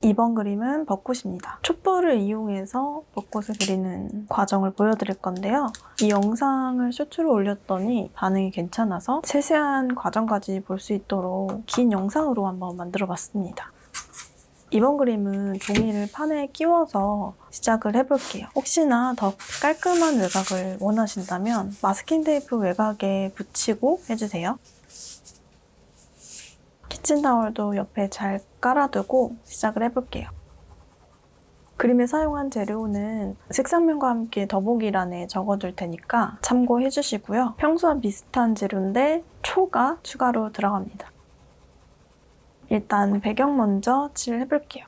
2번 그림은 벚꽃입니다. 촛불을 이용해서 벚꽃을 그리는 과정을 보여드릴 건데요. 이 영상을 쇼츠로 올렸더니 반응이 괜찮아서 세세한 과정까지 볼 수 있도록 긴 영상으로 한번 만들어 봤습니다. 이번 그림은 종이를 판에 끼워서 시작을 해볼게요. 혹시나 더 깔끔한 외곽을 원하신다면 마스킹 테이프 외곽에 붙이고 해주세요. 키친타월도 옆에 잘 깔아두고 시작을 해볼게요. 그림에 사용한 재료는 색상면과 함께 더보기란에 적어둘 테니까 참고해주시고요. 평소와 비슷한 재료인데 초가 추가로 들어갑니다. 일단 배경 먼저 칠해볼게요.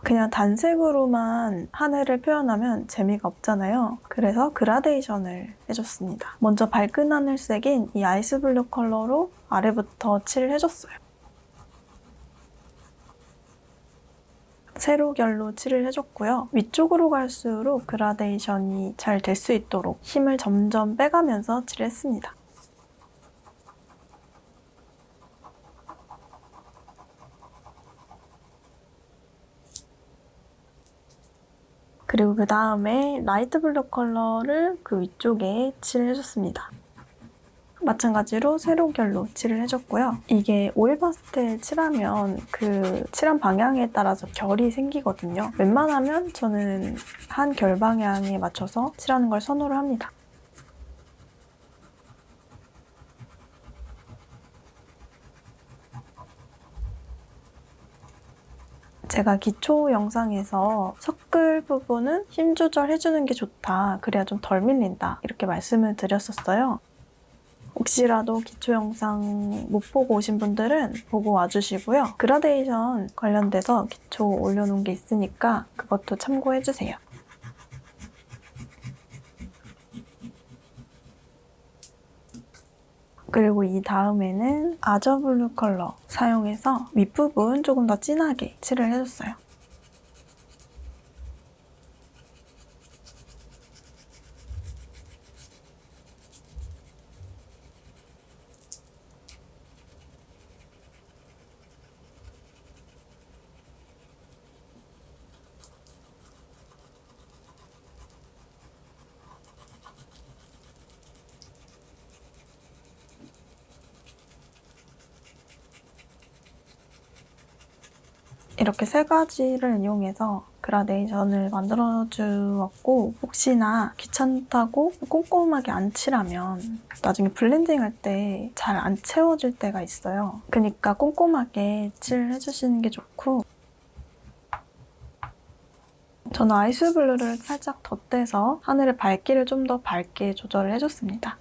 그냥 단색으로만 하늘을 표현하면 재미가 없잖아요. 그래서 그라데이션을 해줬습니다. 먼저 밝은 하늘색인 이 아이스블루 컬러로 아래부터 칠을 해줬어요. 세로 결로 칠을 해줬고요. 위쪽으로 갈수록 그라데이션이 잘 될 수 있도록 힘을 점점 빼가면서 칠했습니다. 그리고 그 다음에 라이트 블루 컬러를 그 위쪽에 칠해줬습니다. 마찬가지로 세로 결로 칠을 해줬고요. 이게 오일 파스텔 칠하면 그 칠한 방향에 따라서 결이 생기거든요. 웬만하면 저는 한 결 방향에 맞춰서 칠하는 걸 선호를 합니다. 제가 기초 영상에서 섞을 부분은 힘 조절해주는 게 좋다. 그래야 좀 덜 밀린다. 이렇게 말씀을 드렸었어요. 혹시라도 기초 영상 못 보고 오신 분들은 보고 와주시고요. 그라데이션 관련돼서 기초 올려놓은 게 있으니까 그것도 참고해주세요. 그리고 이 다음에는 아저블루 컬러 사용해서 윗부분 조금 더 진하게 칠을 해줬어요. 이렇게 세 가지를 이용해서 그라데이션을 만들어주었고 혹시나 귀찮다고 꼼꼼하게 안 칠하면 나중에 블렌딩 할 때 잘 안 채워질 때가 있어요. 그러니까 꼼꼼하게 칠해주시는 게 좋고 저는 아이스블루를 살짝 덧대서 하늘의 밝기를 좀 더 밝게 조절을 해줬습니다.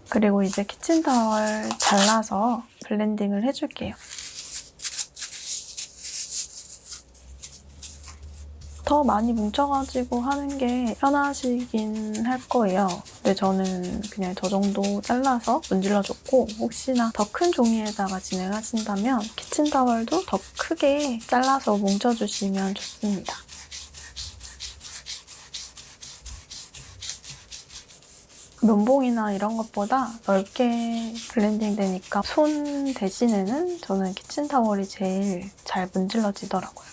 그리고 이제 키친타월 잘라서 블렌딩을 해줄게요. 더 많이 뭉쳐가지고 하는 게 편하시긴 할 거예요. 근데 저는 그냥 저 정도 잘라서 문질러줬고 혹시나 더 큰 종이에다가 진행하신다면 키친타월도 더 크게 잘라서 뭉쳐주시면 좋습니다. 면봉이나 이런 것보다 넓게 블렌딩 되니까 손 대신에는 저는 키친타월이 제일 잘 문질러지더라고요.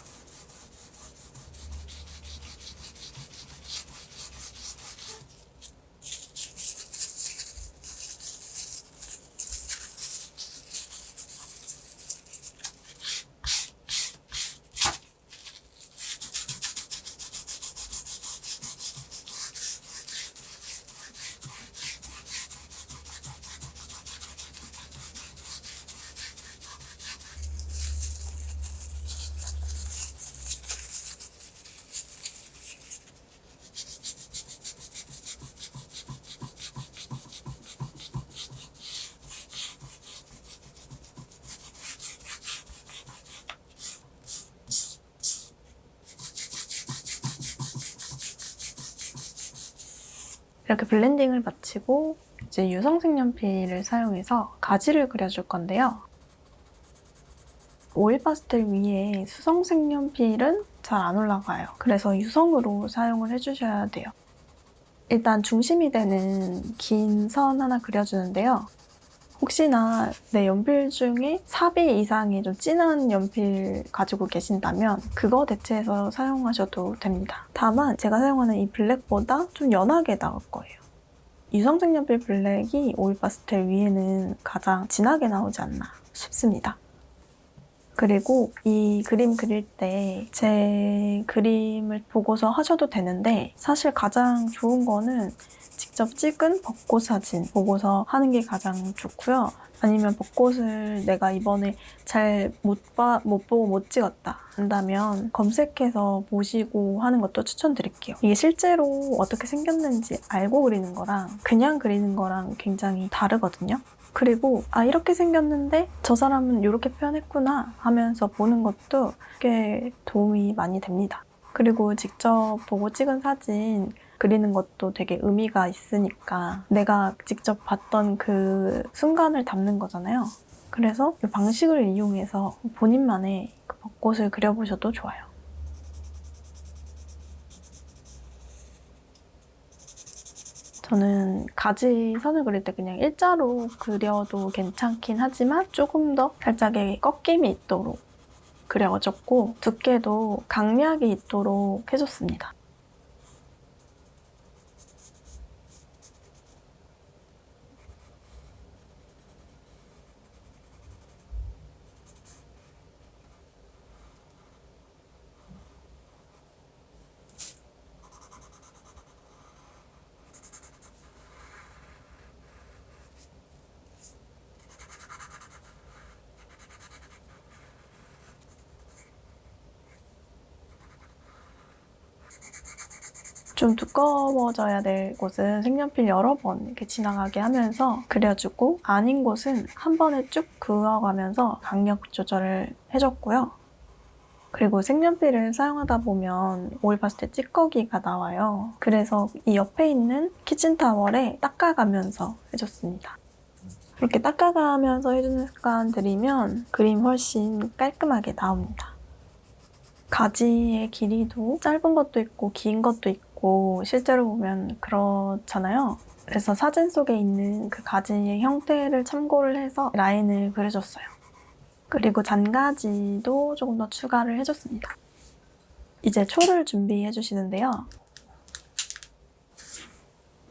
이렇게 블렌딩을 마치고 이제 유성 색연필을 사용해서 가지를 그려줄 건데요. 오일 파스텔 위에 수성 색연필은 잘 안 올라가요. 그래서 유성으로 사용을 해주셔야 돼요. 일단 중심이 되는 긴 선 하나 그려주는데요. 혹시나 내 연필 중에 4B 이상의 좀 진한 연필 가지고 계신다면 그거 대체해서 사용하셔도 됩니다. 다만 제가 사용하는 이 블랙보다 좀 연하게 나올 거예요. 유성색 연필 블랙이 오일 파스텔 위에는 가장 진하게 나오지 않나 싶습니다. 그리고 이 그림 그릴 때 제 그림을 보고서 하셔도 되는데 사실 가장 좋은 거는 직접 찍은 벚꽃 사진 보고서 하는 게 가장 좋고요. 아니면 벚꽃을 내가 이번에 잘 못 보고 못 찍었다 한다면 검색해서 보시고 하는 것도 추천드릴게요. 이게 실제로 어떻게 생겼는지 알고 그리는 거랑 그냥 그리는 거랑 굉장히 다르거든요. 그리고 이렇게 생겼는데 저 사람은 이렇게 표현했구나 하면서 보는 것도 꽤 도움이 많이 됩니다. 그리고 직접 보고 찍은 사진 그리는 것도 되게 의미가 있으니까 내가 직접 봤던 그 순간을 담는 거잖아요. 그래서 이 방식을 이용해서 본인만의 그 벚꽃을 그려보셔도 좋아요. 저는 가지 선을 그릴 때 그냥 일자로 그려도 괜찮긴 하지만 조금 더 살짝의 꺾임이 있도록 그려줬고 두께도 강약이 있도록 해줬습니다. 좀 두꺼워져야 될 곳은 색연필 여러 번 이렇게 지나가게 하면서 그려주고 아닌 곳은 한 번에 쭉 그어가면서 강력 조절을 해줬고요. 그리고 색연필을 사용하다 보면 오일 파스텔 찌꺼기가 나와요. 그래서 이 옆에 있는 키친타월에 닦아가면서 해줬습니다. 이렇게 닦아가면서 해주는 습관들이면 그림 훨씬 깔끔하게 나옵니다. 가지의 길이도 짧은 것도 있고 긴 것도 있고 실제로 보면 그렇잖아요. 그래서 사진 속에 있는 그 가지의 형태를 참고를 해서 라인을 그려줬어요. 그리고 잔가지도 조금 더 추가를 해줬습니다. 이제 초를 준비해 주시는데요.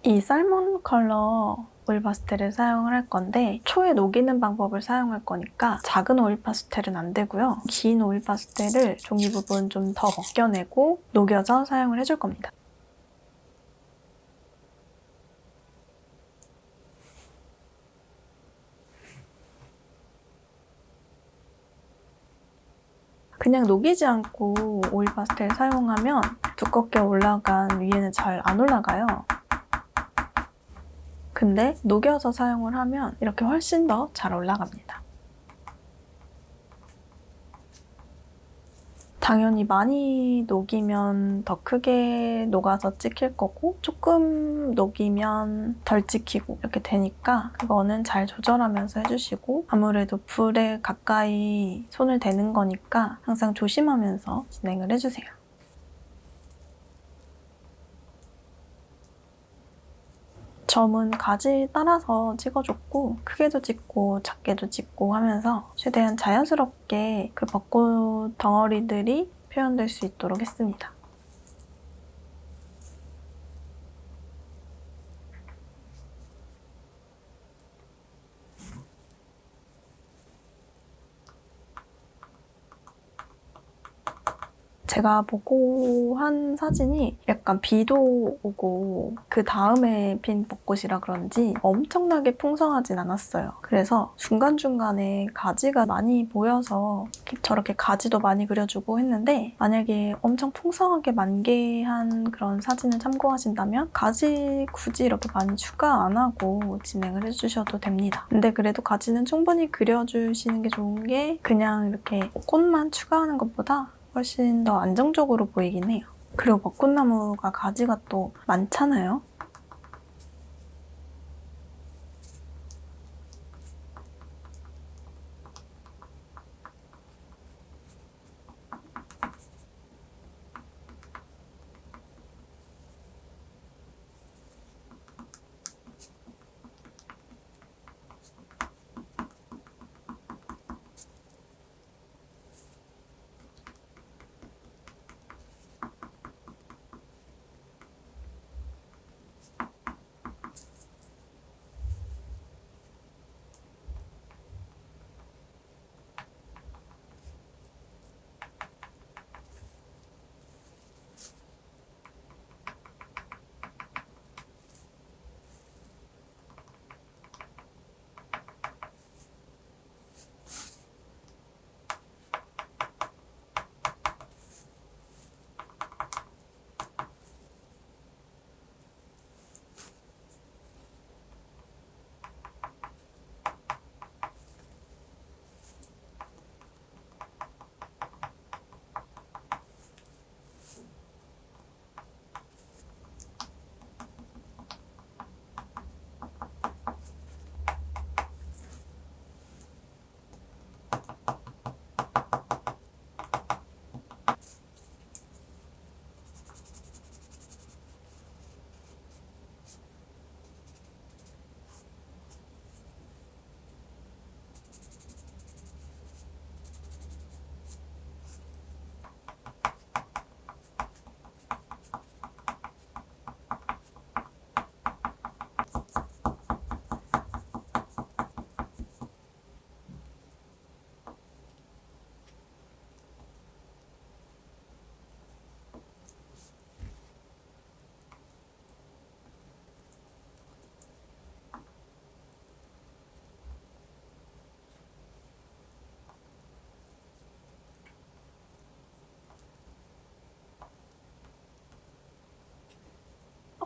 이 살몬 컬러 오일 파스텔을 사용을 할 건데 초에 녹이는 방법을 사용할 거니까 작은 오일 파스텔은 안 되고요. 긴 오일 파스텔을 종이 부분 좀 더 벗겨내고 녹여서 사용을 해줄 겁니다. 그냥 녹이지 않고 오일 파스텔 사용하면 두껍게 올라간 위에는 잘 안 올라가요. 근데 녹여서 사용을 하면 이렇게 훨씬 더 잘 올라갑니다. 당연히 많이 녹이면 더 크게 녹아서 찍힐 거고 조금 녹이면 덜 찍히고 이렇게 되니까 그거는 잘 조절하면서 해주시고 아무래도 불에 가까이 손을 대는 거니까 항상 조심하면서 진행을 해주세요. 점은 가지 따라서 찍어줬고 크게도 찍고 작게도 찍고 하면서 최대한 자연스럽게 그 벚꽃 덩어리들이 표현될 수 있도록 했습니다. 제가 보고 한 사진이 약간 비도 오고 그 다음에 핀 벚꽃이라 그런지 엄청나게 풍성하진 않았어요. 그래서 중간중간에 가지가 많이 보여서 저렇게 가지도 많이 그려주고 했는데 만약에 엄청 풍성하게 만개한 그런 사진을 참고하신다면 가지 굳이 이렇게 많이 추가 안 하고 진행을 해주셔도 됩니다. 근데 그래도 가지는 충분히 그려주시는 게 좋은 게 그냥 이렇게 꽃만 추가하는 것보다 훨씬 더 안정적으로 보이긴 해요. 그리고 벚꽃나무가 가지가 또 많잖아요.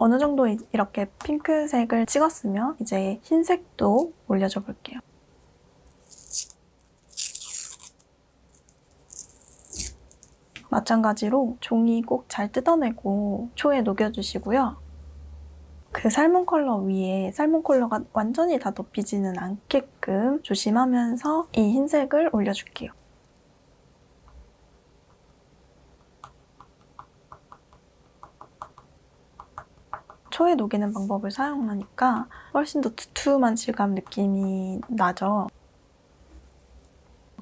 어느 정도 이렇게 핑크색을 찍었으면 이제 흰색도 올려줘 볼게요. 마찬가지로 종이 꼭 잘 뜯어내고 초에 녹여주시고요. 그 살몬 컬러 위에 살몬 컬러가 완전히 다 덮이지는 않게끔 조심하면서 이 흰색을 올려줄게요. 초에 녹이는 방법을 사용하니까 훨씬 더 두툼한 질감 느낌이 나죠.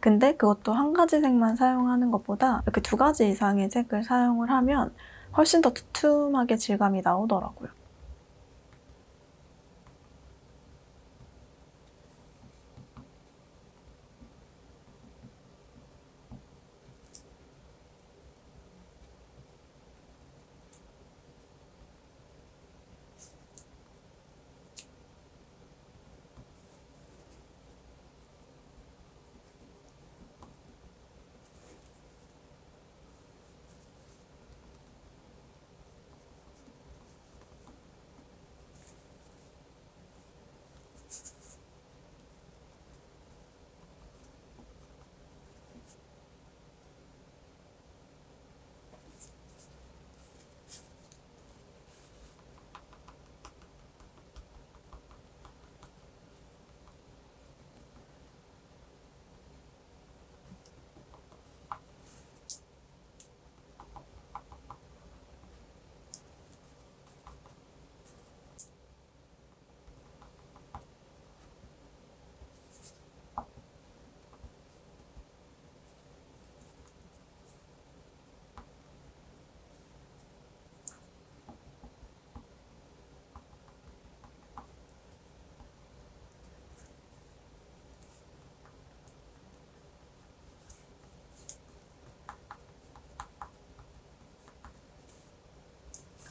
근데 그것도 한 가지 색만 사용하는 것보다 이렇게 2가지 이상의 색을 사용을 하면 훨씬 더 두툼하게 질감이 나오더라고요.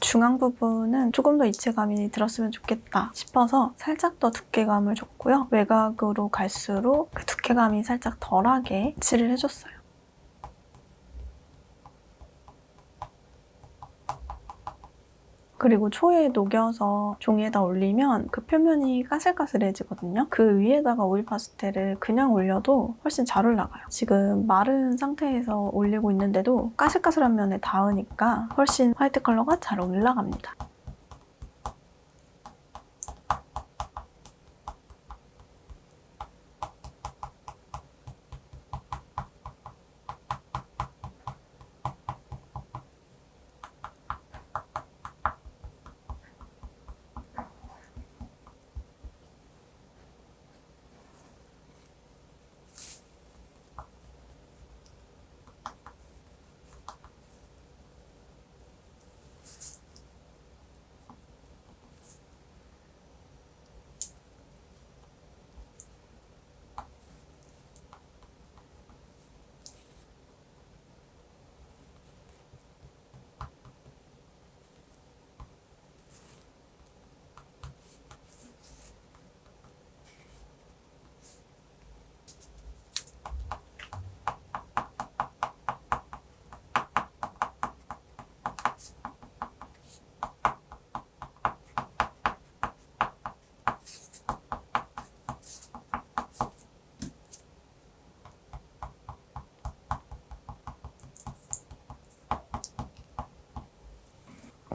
중앙 부분은 조금 더 입체감이 들었으면 좋겠다 싶어서 살짝 더 두께감을 줬고요. 외곽으로 갈수록 그 두께감이 살짝 덜하게 칠을 해줬어요. 그리고 초에 녹여서 종이에다 올리면 그 표면이 까슬까슬해지거든요. 그 위에다가 오일 파스텔을 그냥 올려도 훨씬 잘 올라가요. 지금 마른 상태에서 올리고 있는데도 까슬까슬한 면에 닿으니까 훨씬 화이트 컬러가 잘 올라갑니다.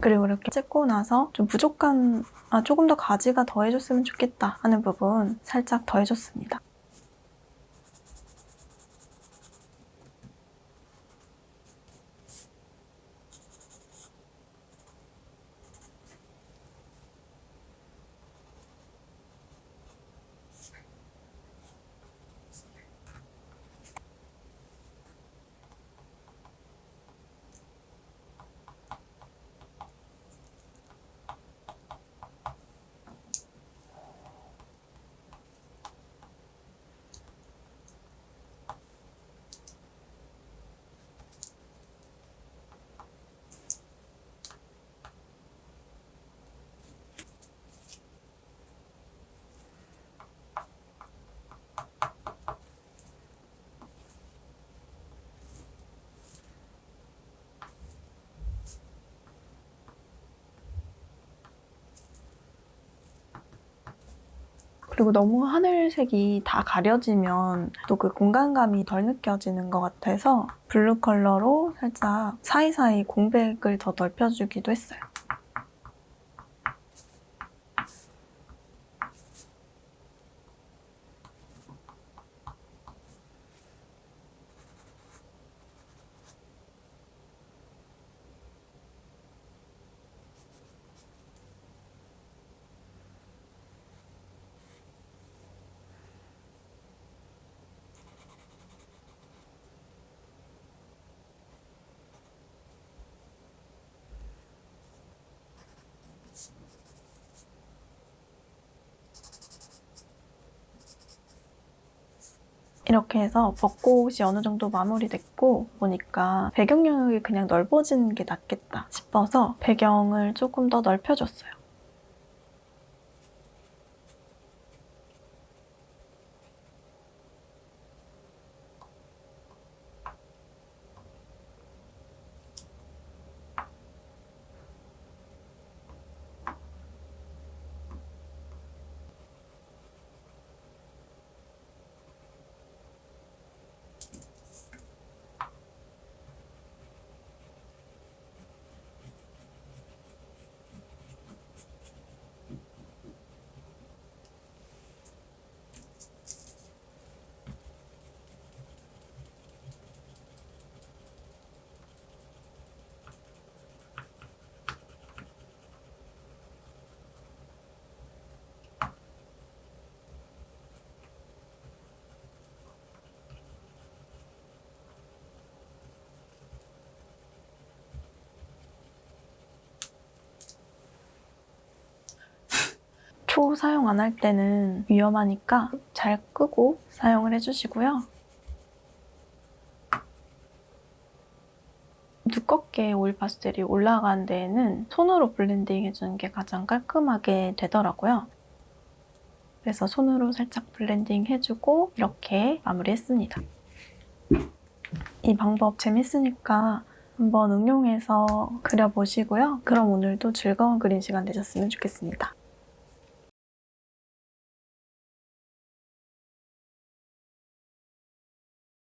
그리고 이렇게 찍고 나서 좀 부족한, 조금 더 가지가 더해줬으면 좋겠다 하는 부분 살짝 더해줬습니다. 그리고 너무 하늘색이 다 가려지면 또 그 공간감이 덜 느껴지는 것 같아서 블루 컬러로 살짝 사이사이 공백을 더 넓혀주기도 했어요. 이렇게 해서 벚꽃이 어느 정도 마무리됐고 보니까 배경 영역이 그냥 넓어지는 게 낫겠다 싶어서 배경을 조금 더 넓혀줬어요. 초 사용 안 할 때는 위험하니까 잘 끄고 사용을 해주시고요. 두껍게 오일 파스텔이 올라간 데에는 손으로 블렌딩 해주는 게 가장 깔끔하게 되더라고요. 그래서 손으로 살짝 블렌딩 해주고 이렇게 마무리했습니다. 이 방법 재밌으니까 한번 응용해서 그려보시고요. 그럼 오늘도 즐거운 그림 시간 되셨으면 좋겠습니다.